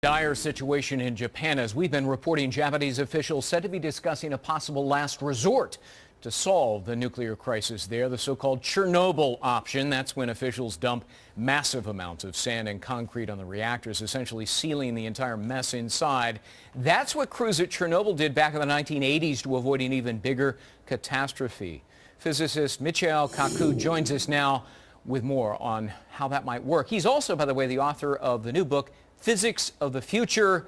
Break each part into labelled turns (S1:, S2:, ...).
S1: Dire situation in Japan. As we've been reporting, Japanese officials said to be discussing a possible last resort to solve the nuclear crisis there, the so-called Chernobyl option. That's when officials dump massive amounts of sand and concrete on the reactors, essentially sealing the entire mess inside. That's what crews at Chernobyl did back in the 1980s to avoid an even bigger catastrophe. Physicist Michio Kaku joins us now with more on how that might work. He's also, by the way, the author of the new book, Physics of the Future,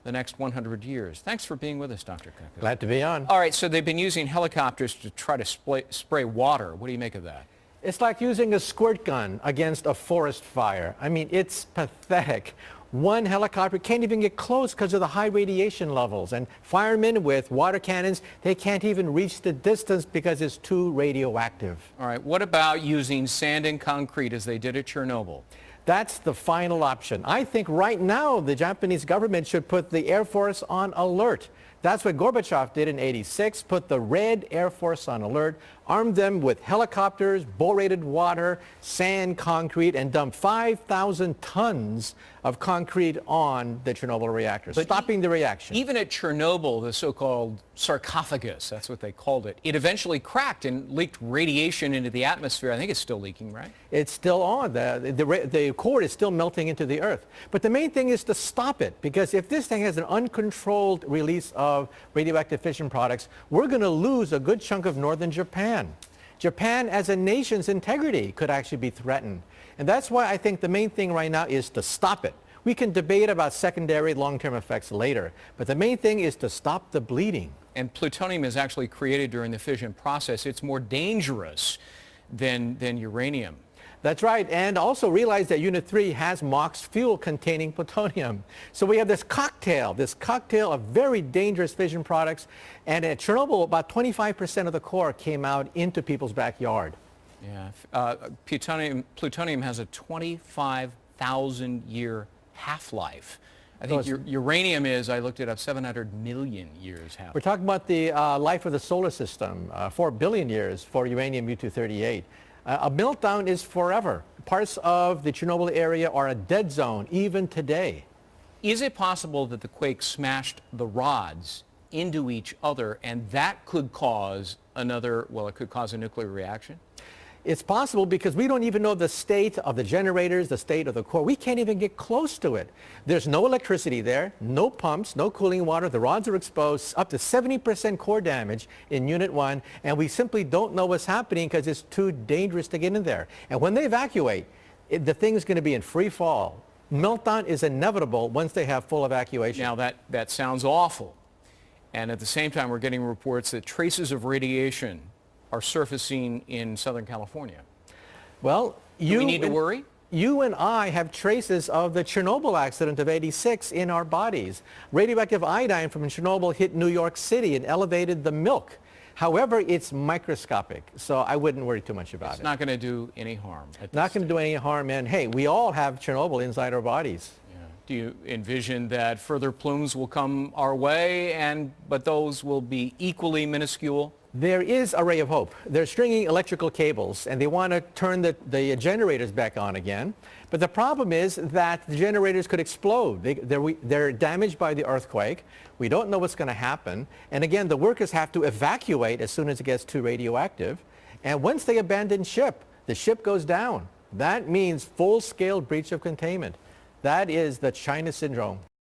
S1: the Next 100 Years. Thanks for being with us, Dr. Kaku.
S2: Glad to be on.
S1: All right, so they've been using helicopters to try to spray water. What do you make of that?
S2: It's like using a squirt gun against a forest fire. I mean, it's pathetic. One helicopter can't even get close because of the high radiation levels. And firemen with water cannons, they can't even reach the distance because it's too radioactive.
S1: All right, what about using sand and concrete as they did at Chernobyl?
S2: That's the final option. I think right now the Japanese government should put the Air Force on alert. That's what Gorbachev did in '86, put the Red Air Force on alert, armed them with helicopters, borated water, sand, concrete, and dumped 5,000 tons of concrete on the Chernobyl reactor, stopping the reaction.
S1: Even at Chernobyl, the so-called sarcophagus, that's what they called it, it eventually cracked and leaked radiation into the atmosphere. I think it's still leaking, right?
S2: It's still on. The core is still melting into the earth. But the main thing is to stop it, because if this thing has an uncontrolled release of radioactive fission products, we're going to lose a good chunk of northern Japan. Japan as a nation's integrity could actually be threatened. And that's why I think the main thing right now is to stop it. We can debate about secondary long-term effects later, but the main thing is to stop the bleeding.
S1: And plutonium is actually created during the fission process. It's more dangerous than uranium.
S2: That's right, and also realize that Unit 3 has MOX fuel containing plutonium. So we have this cocktail of very dangerous fission products, and at Chernobyl, about 25% of the core came out into people's backyard.
S1: Yeah, plutonium has a 25,000-year half-life. I think uranium is, I looked it up, 700 million years half-life.
S2: We're talking about the life of the solar system, 4 billion years for uranium U-238. A meltdown is forever. Parts of the Chernobyl area are a dead zone even today.
S1: Is it possible that the quake smashed the rods into each other and that could cause it could cause a nuclear reaction?
S2: It's possible because we don't even know the state of the generators, the state of the core. We can't even get close to it. There's no electricity there, no pumps, no cooling water. The rods are exposed, up to 70% core damage in Unit 1, and we simply don't know what's happening because it's too dangerous to get in there. And when they evacuate, the thing is going to be in free fall. Meltdown is inevitable once they have full evacuation.
S1: Now that sounds awful. And at the same time, we're getting reports that traces of radiation are surfacing in Southern California.
S2: Well,
S1: do we need to worry?
S2: You and I have traces of the Chernobyl accident of '86 in our bodies. Radioactive iodine from Chernobyl hit New York City and elevated the milk. However, it's microscopic, so I wouldn't worry too much about it.
S1: It's not going to do any harm.
S2: Not going to do any harm, and hey, we all have Chernobyl inside our bodies.
S1: Yeah. Do you envision that further plumes will come our way, but those will be equally minuscule?
S2: There is a ray of hope. They're stringing electrical cables, and they want to turn the generators back on again. But the problem is that the generators could explode. They're damaged by the earthquake. We don't know what's going to happen. And again, the workers have to evacuate as soon as it gets too radioactive. And once they abandon ship, the ship goes down. That means full-scale breach of containment. That is the China syndrome.